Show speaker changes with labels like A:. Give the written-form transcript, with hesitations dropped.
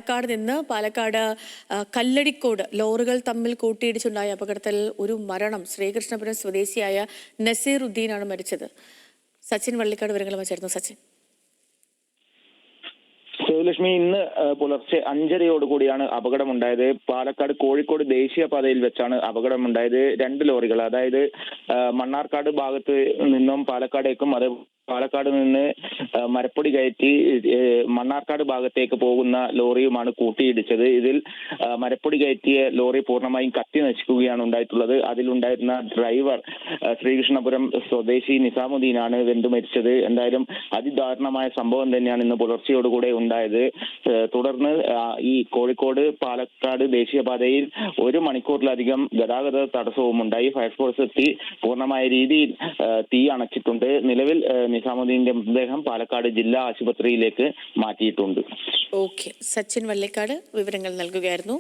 A: പാലക്കാട് നിന്ന് പാലക്കാട് കല്ലടിക്കോട് ലോറികൾ തമ്മിൽ കൂട്ടിയിടിച്ചുണ്ടായ അപകടത്തിൽ ഒരു മരണം. ശ്രീകൃഷ്ണപുരം സ്വദേശിയായ നസീറുദ്ദീനാണ് മരിച്ചത്. സച്ചിൻ വള്ളിക്കാട് വിവരങ്ങളുമായി ചേർന്നു. സച്ചിൻ.
B: ശിവലക്ഷ്മി, ഇന്ന് പുലർച്ചെ 5:30യോടുകൂടിയാണ് അപകടമുണ്ടായത്. പാലക്കാട് കോഴിക്കോട് ദേശീയപാതയിൽ വെച്ചാണ് അപകടമുണ്ടായത്. 2 ലോറികൾ, അതായത് മണ്ണാർക്കാട് ഭാഗത്ത് നിന്നും പാലക്കാടേക്കും പാലക്കാട് നിന്ന് മരപ്പൊടി കയറ്റി മണ്ണാർക്കാട് ഭാഗത്തേക്ക് പോകുന്ന ലോറിയുമാണ് കൂട്ടിയിടിച്ചത്. ഇതിൽ മരപ്പൊടി കയറ്റിയ ലോറി പൂർണ്ണമായും കത്തി നശിക്കുകയാണ് ഉണ്ടായിട്ടുള്ളത്. അതിലുണ്ടായിരുന്ന ഡ്രൈവർ ശ്രീകൃഷ്ണപുരം സ്വദേശി നിസാമുദ്ദീനാണ് വെന്തു മരിച്ചത്. എന്തായാലും അതിദാരുണമായ സംഭവം തന്നെയാണ് ഇന്ന് പുലർച്ചയോടുകൂടെ ഉണ്ടായത്. തുടർന്ന് ഈ കോഴിക്കോട് പാലക്കാട് ദേശീയപാതയിൽ 1 മണിക്കൂറിലധികം ഗതാഗത തടസ്സവും ഉണ്ടായി. ഫയർഫോഴ്സ് എത്തി പൂർണ്ണമായ രീതിയിൽ തീ അണച്ചിട്ടുണ്ട്. നിലവിൽ നിസാമുദ്ദീന്റെ മൃതദേഹം പാലക്കാട് ജില്ലാ ആശുപത്രിയിലേക്ക് മാറ്റിയിട്ടുണ്ട്.
A: ഓക്കെ, സച്ചിൻ വള്ളിക്കാട് വിവരങ്ങൾ നൽകുകയായിരുന്നു.